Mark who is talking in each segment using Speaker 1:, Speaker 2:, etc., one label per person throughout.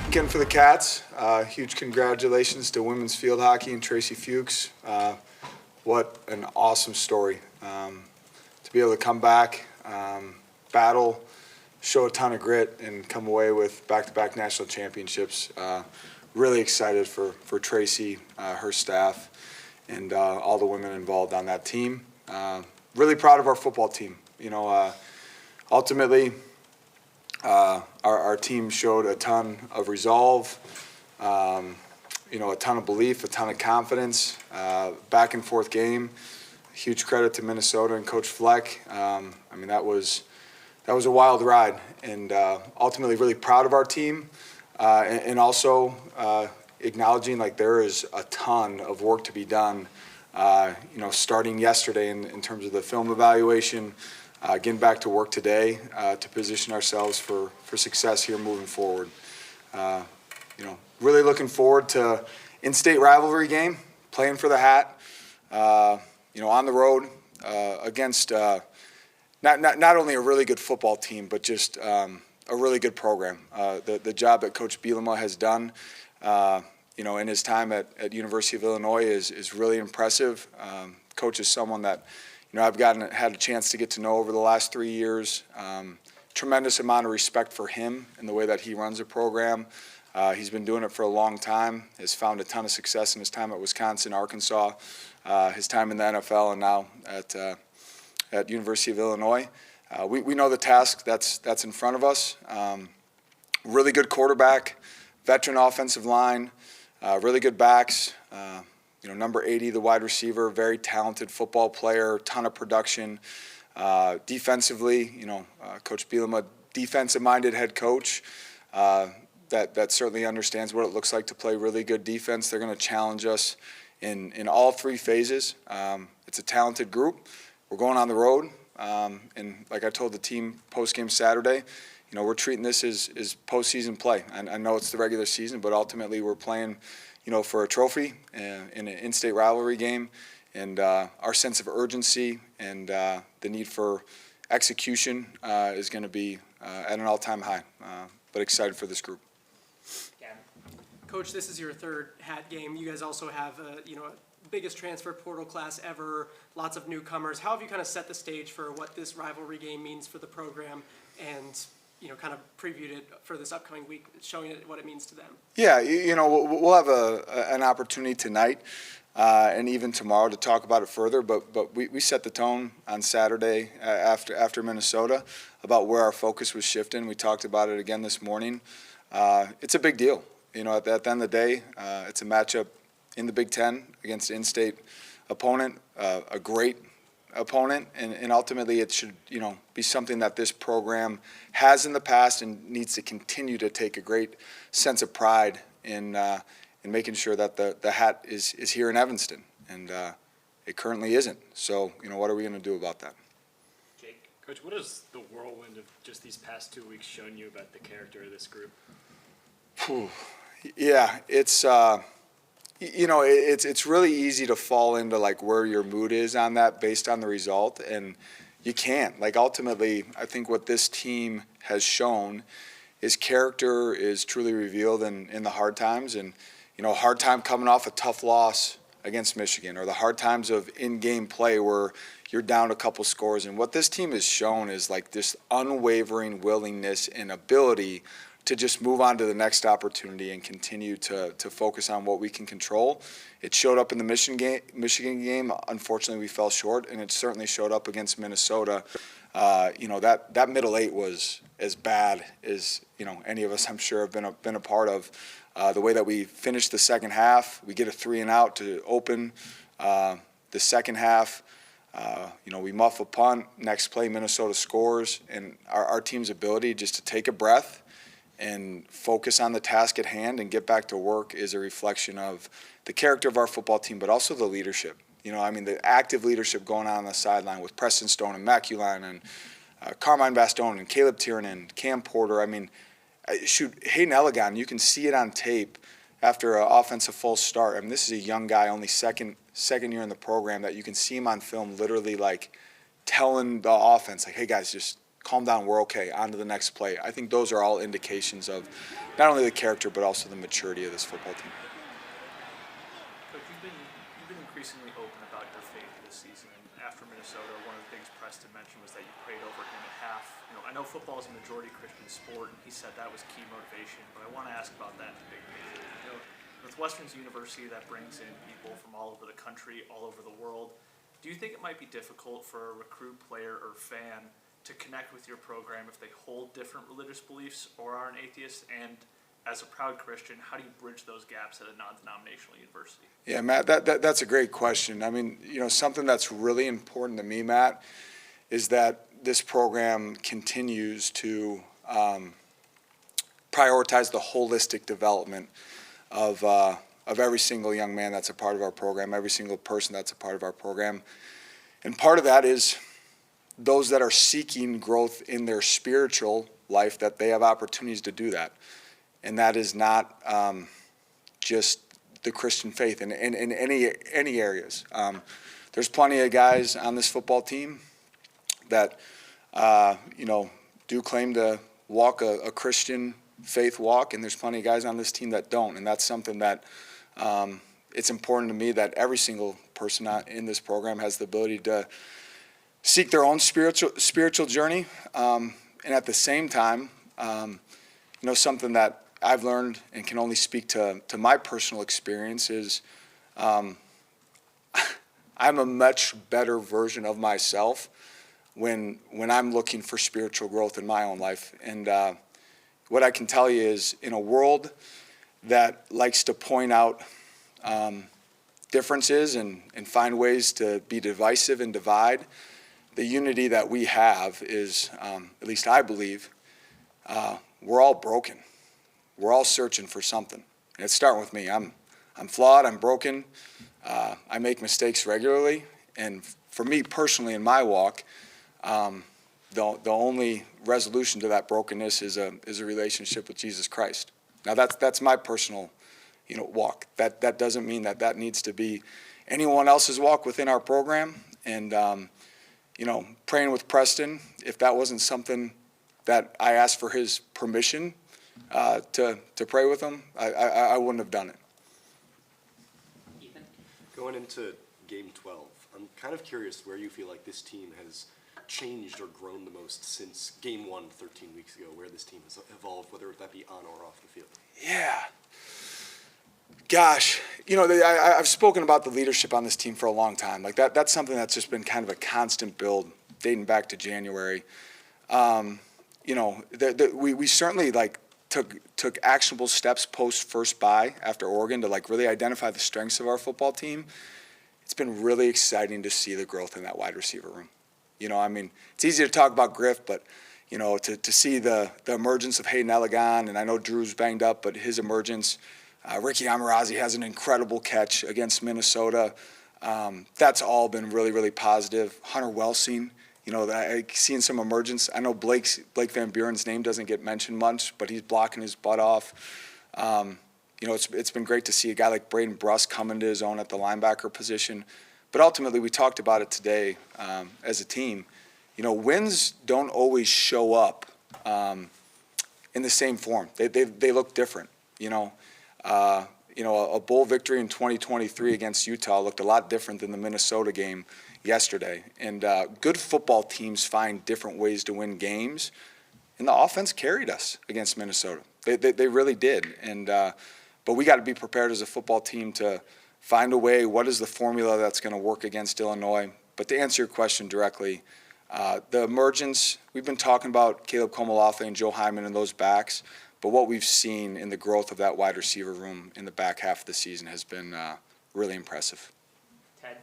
Speaker 1: Weekend for the Cats. Huge congratulations to women's field hockey and Tracy Fuchs. What an awesome story. To be able to come back, battle, show a ton of grit, and come away with back-to-back national championships. Really excited for Tracy, her staff, and all the women involved on that team. Really proud of our football team. Ultimately, our team showed a ton of resolve, a ton of belief, a ton of confidence. Back and forth game. Huge credit to Minnesota and Coach Fleck. That was a wild ride, and ultimately really proud of our team, and also acknowledging like there is a ton of work to be done. Starting yesterday in terms of the film evaluation. Getting back to work today to position ourselves for success here moving forward. Really looking forward to in-state rivalry game, playing for the hat, on the road against not only a really good football team, but just a really good program. The job that Coach Bielema has done, in his time at University of Illinois is really impressive. Coach is someone that I've had a chance to get to know over the last 3 years. Tremendous amount of respect for him and the way that he runs a program. He's been doing it for a long time, has found a ton of success in his time at Wisconsin, Arkansas, his time in the NFL, and now at University of Illinois. We know the task that's in front of us. Really good quarterback, veteran offensive line, really good backs. Number 80, the wide receiver, very talented football player, ton of production. Defensively, Coach Bielema, defensive-minded head coach that certainly understands what it looks like to play really good defense. They're going to challenge us in all three phases. It's a talented group. We're going on the road, and like I told the team post-game Saturday, we're treating this as postseason play. I know it's the regular season, but ultimately we're playing for a trophy in an in-state rivalry game, and our sense of urgency and the need for execution is going to be at an all-time high. But excited for this group.
Speaker 2: Yeah. Coach, this is your third hat game. You guys also have biggest transfer portal class ever, lots of newcomers. How have you kind of set the stage for what this rivalry game means for the program, and kind of previewed it for this upcoming week, showing it what it means to them? Yeah,
Speaker 1: we'll have an opportunity tonight and even tomorrow to talk about it further. But we set the tone on Saturday after Minnesota about where our focus was shifting. We talked about it again this morning. It's a big deal. At the end of the day, it's a matchup in the Big Ten against an in-state opponent, a great opponent, and ultimately it should be something that this program has in the past and needs to continue to take a great sense of pride in making sure that the hat is here in Evanston, and it currently isn't. So what are we going to do about that?
Speaker 3: Jake, Coach, what has the whirlwind of just these past 2 weeks shown you about the character of this group?
Speaker 1: Yeah, it's it's really easy to fall into like where your mood is on that based on the result, and you can't. Ultimately, I think what this team has shown is character is truly revealed in the hard times, and hard time coming off a tough loss against Michigan, or the hard times of in-game play where you're down a couple scores. And what this team has shown is like this unwavering willingness and ability to just move on to the next opportunity and continue to focus on what we can control. It showed up in the Michigan game. Unfortunately, we fell short, and it certainly showed up against Minnesota. That middle eight was as bad as any of us, I'm sure, have been a part of. The way that we finished the second half, we get a 3-and-out to open the second half. We muff a punt. Next play, Minnesota scores, and our team's ability just to take a breath and focus on the task at hand and get back to work is a reflection of the character of our football team, but also the leadership. The active leadership going on the sideline with Preston Stone and Mac Uline and Carmine Bastone and Caleb Tiernan, Cam Porter. Hayden Elegant, you can see it on tape after an offensive full start. This is a young guy, only second year in the program, that you can see him on film literally like telling the offense, like, hey guys, just calm down, we're okay, on to the next play. I think those are all indications of not only the character but also the maturity of this football team.
Speaker 4: Coach, you've been increasingly open about your faith this season, and after Minnesota, one of the things Preston mentioned was that you prayed over him at half. I know football is a majority Christian sport, and he said that was key motivation, but I want to ask about that in the big picture. Northwestern's a university that brings in people from all over the country, all over the world. Do you think it might be difficult for a recruit, player, or fan to connect with your program if they hold different religious beliefs or are an atheist? And as a proud Christian, how do you bridge those gaps at a non-denominational university?
Speaker 1: Yeah, Matt, that's a great question. I mean, something that's really important to me, Matt, is that this program continues to prioritize the holistic development of every single young man that's a part of our program, every single person that's a part of our program. And part of that is those that are seeking growth in their spiritual life, that they have opportunities to do that. And that is not just the Christian faith in any areas. There's plenty of guys on this football team that do claim to walk a Christian faith walk, and there's plenty of guys on this team that don't. And that's something that it's important to me that every single person in this program has the ability to seek their own spiritual journey, and at the same time, something that I've learned and can only speak to my personal experience is I'm a much better version of myself when I'm looking for spiritual growth in my own life. And what I can tell you is, in a world that likes to point out differences and find ways to be divisive and divide, the unity that we have is, at least I believe, we're all broken. We're all searching for something. And it's starting with me. I'm flawed, I'm broken, I make mistakes regularly, and for me personally in my walk, the only resolution to that brokenness is a relationship with Jesus Christ. Now that's my personal walk. That doesn't mean that needs to be anyone else's walk within our program. And praying with Preston, if that wasn't something that I asked for his permission to pray with him, I wouldn't have done it.
Speaker 5: Ethan?
Speaker 6: Going into Game 12, I'm kind of curious where you feel like this team has changed or grown the most since Game 1 13 weeks ago, where this team has evolved, whether that be on or off the field.
Speaker 1: Yeah. Gosh, I've spoken about the leadership on this team for a long time. Like that's something that's just been kind of a constant build dating back to January. We certainly took actionable steps post first bye after Oregon to really identify the strengths of our football team. It's been really exciting to see the growth in that wide receiver room. It's easy to talk about Griff, but to see the emergence of Hayden Elegant, and I know Drew's banged up, but his emergence. Ricky Amarazi has an incredible catch against Minnesota. That's all been really, really positive. Hunter Welsing, seeing some emergence. I know Blake Van Buren's name doesn't get mentioned much, but he's blocking his butt off. It's been great to see a guy like Braden Bruss come into his own at the linebacker position. But ultimately, we talked about it today as a team. Wins don't always show up in the same form. They look different. A bowl victory in 2023 against Utah looked a lot different than the Minnesota game yesterday. And good football teams find different ways to win games. And the offense carried us against Minnesota. They really did. And but we got to be prepared as a football team to find a way. What is the formula that's going to work against Illinois? But to answer your question directly, the emergence, we've been talking about Caleb Komolothe and Joe Hyman and those backs. But what we've seen in the growth of that wide receiver room in the back half of the season has been really impressive.
Speaker 5: Ted?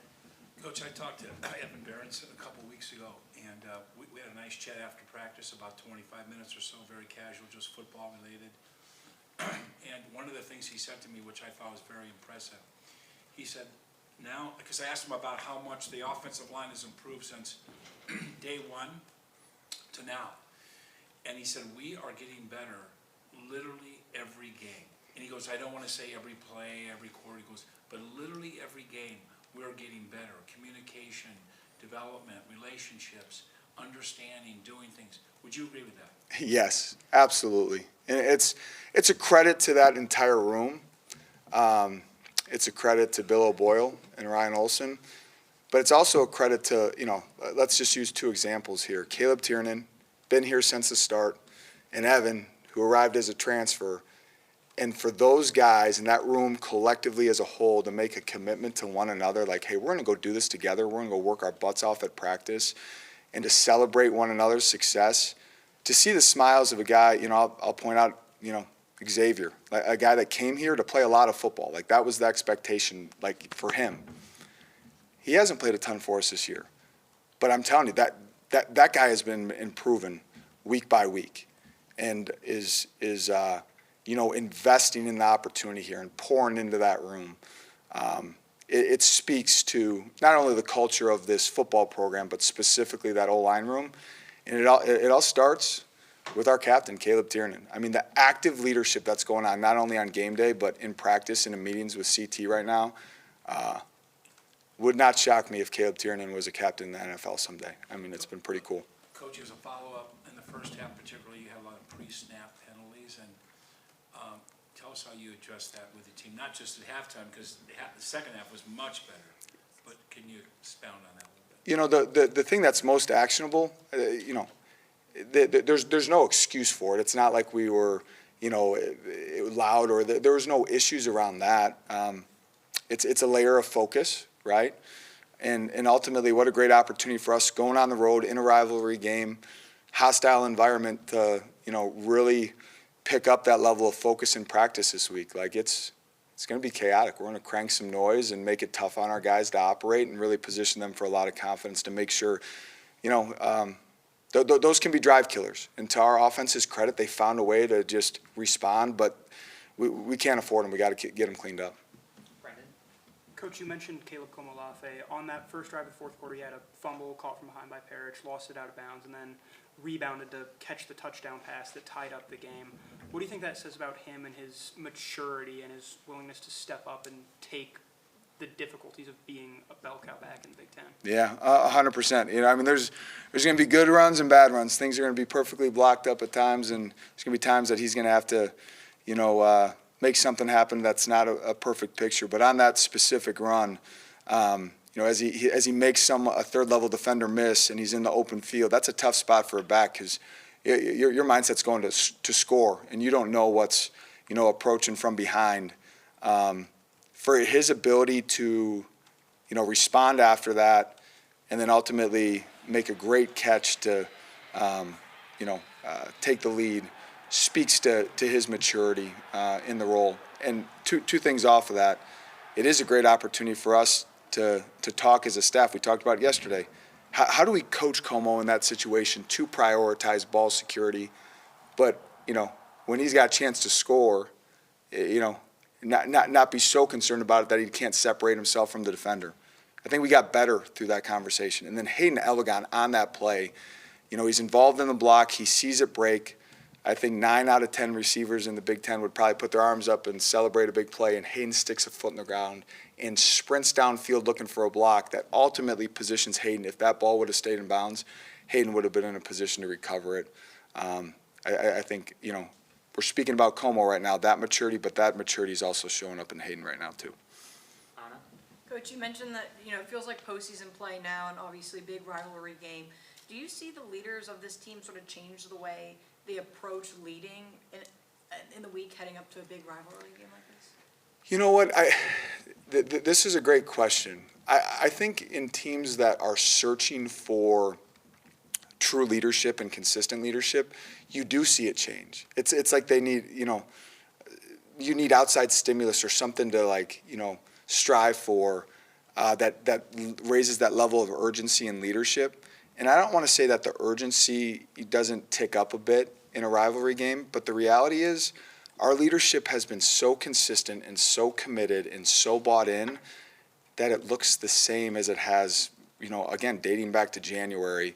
Speaker 7: Coach, I talked to Evan Berenson a couple weeks ago, and we had a nice chat after practice, about 25 minutes or so, very casual, just football related. And one of the things he said to me, which I thought was very impressive, he said, now, because I asked him about how much the offensive line has improved since day one to now. And he said, we are getting better literally every game. And he goes, I don't want to say every play, every quarter. He goes, but literally every game, we're getting better. Communication, development, relationships. understanding, doing things. Would you agree with that?
Speaker 1: Yes, absolutely. And it's a credit to that entire room. It's a credit to Bill O'Boyle and Ryan Olson. But it's also a credit to, let's just use two examples here. Caleb Tiernan, been here since the start, and Evan, who arrived as a transfer. And for those guys in that room collectively as a whole to make a commitment to one another, like, hey, we're going to go do this together. We're going to go work our butts off at practice, and to celebrate one another's success, to see the smiles of a guy, I'll point out, Xavier, a guy that came here to play a lot of football. Like, that was the expectation, like, for him. He hasn't played a ton for us this year. But I'm telling you, that guy has been improving week by week and is investing in the opportunity here and pouring into that room. It speaks to not only the culture of this football program, but specifically that O-line room. And it all starts with our captain, Caleb Tiernan. I mean, the active leadership that's going on, not only on game day, but in practice and in meetings with CT right now, would not shock me if Caleb Tiernan was a captain in the NFL someday. I mean, it's been pretty cool.
Speaker 7: Coach, as a follow-up, in the first half particularly, you had a lot of pre-snap penalties, and tell us how you addressed that with the team, not just at halftime, because the second half was much better, but can you expound on that a little bit?
Speaker 1: The thing that's most actionable, there's no excuse for it. It's not like we were, loud or there was no issues around that. It's a layer of focus, right? And ultimately, what a great opportunity for us going on the road in a rivalry game, hostile environment to, really pick up that level of focus in practice this week. Like, it's going to be chaotic. We're going to crank some noise and make it tough on our guys to operate and really position them for a lot of confidence to make sure, those can be drive killers. And to our offense's credit, they found a way to just respond, but we can't afford them. We got to get them cleaned up.
Speaker 5: Brendan?
Speaker 8: Coach, you mentioned Caleb Komolafe. On that first drive of the fourth quarter, he had a fumble caught from behind by Parrish, lost it out of bounds, and then rebounded to catch the touchdown pass that tied up the game. What do you think that says about him and his maturity and his willingness to step up and take the difficulties of being a bell cow back in the Big Ten?
Speaker 1: Yeah, 100%. There's going to be good runs and bad runs. Things are going to be perfectly blocked up at times, and there's going to be times that he's going to have to, make something happen that's not a perfect picture. But on that specific run, as he makes a third-level defender miss and he's in the open field, that's a tough spot for a back because your mindset's going to score, and you don't know what's, approaching from behind. For his ability to, respond after that and then ultimately make a great catch to, take the lead speaks to his maturity in the role. And two things off of that. It is a great opportunity for us to talk as a staff. We talked about it yesterday. How do we coach Como in that situation to prioritize ball security? But, when he's got a chance to score, not be so concerned about it that he can't separate himself from the defender. I think we got better through that conversation. And then Hayden Elegon on that play, he's involved in the block. He sees it break. I think 9 out of 10 receivers in the Big Ten would probably put their arms up and celebrate a big play, and Hayden sticks a foot in the ground and sprints downfield looking for a block that ultimately positions Hayden. If that ball would have stayed in bounds, Hayden would have been in a position to recover it. I think, we're speaking about Como right now, that maturity, but that maturity is also showing up in Hayden right now too.
Speaker 5: Anna?
Speaker 9: Coach, you mentioned that, it feels like postseason play now and obviously big rivalry game. Do you see the leaders of this team sort of change the way they approach leading in the week heading up to a big rivalry game like this?
Speaker 1: You know what? This is a great question. I think in teams that are searching for true leadership and consistent leadership, you do see it change. It's like they need, you need outside stimulus or something to strive for that raises that level of urgency and leadership. And I don't want to say that the urgency doesn't tick up a bit in a rivalry game, but the reality is our leadership has been so consistent and so committed and so bought in that it looks the same as it has, again, dating back to January.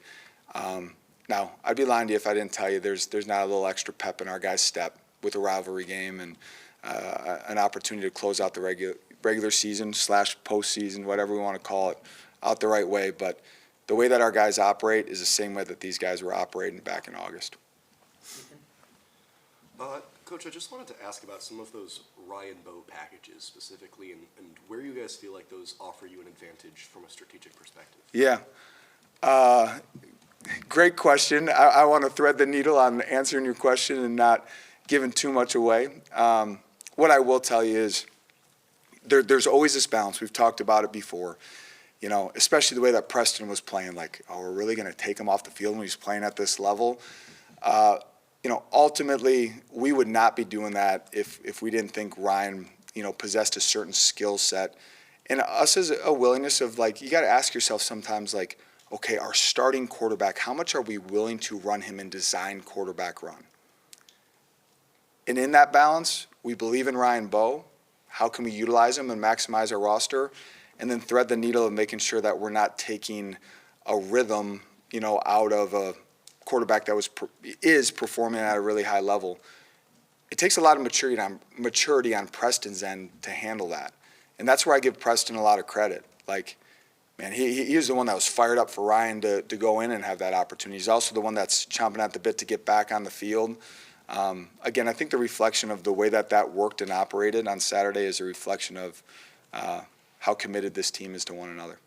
Speaker 1: Now, I'd be lying to you if I didn't tell you there's not a little extra pep in our guys' step with a rivalry game and an opportunity to close out the regular season / postseason, whatever we want to call it, out the right way. But the way that our guys operate is the same way that these guys were operating back in August.
Speaker 6: Coach, I just wanted to ask about some of those Ryan Bow packages specifically, and where you guys feel like those offer you an advantage from a strategic perspective.
Speaker 1: Yeah. Great question. I want to thread the needle on answering your question and not giving too much away. What I will tell you is there's always this balance. We've talked about it before, you know, especially the way that Preston was playing, like, oh, we're really going to take him off the field when he's playing at this level. You know, ultimately, we would not be doing that if we didn't think Ryan, you know, possessed a certain skill set. And us as a willingness of, like, you got to ask yourself sometimes, like, okay, our starting quarterback, how much are we willing to run him in design quarterback run? And in that balance, we believe in Ryan Bow. How can we utilize him and maximize our roster? And then thread the needle of making sure that we're not taking a rhythm, you know, out of a quarterback that is performing at a really high level. It takes a lot of maturity on Preston's end to handle that. And that's where I give Preston a lot of credit. Like, man, he was the one that was fired up for Ryan to go in and have that opportunity. He's also the one that's chomping at the bit to get back on the field. Again, I think the reflection of the way that worked and operated on Saturday is a reflection of how committed this team is to one another.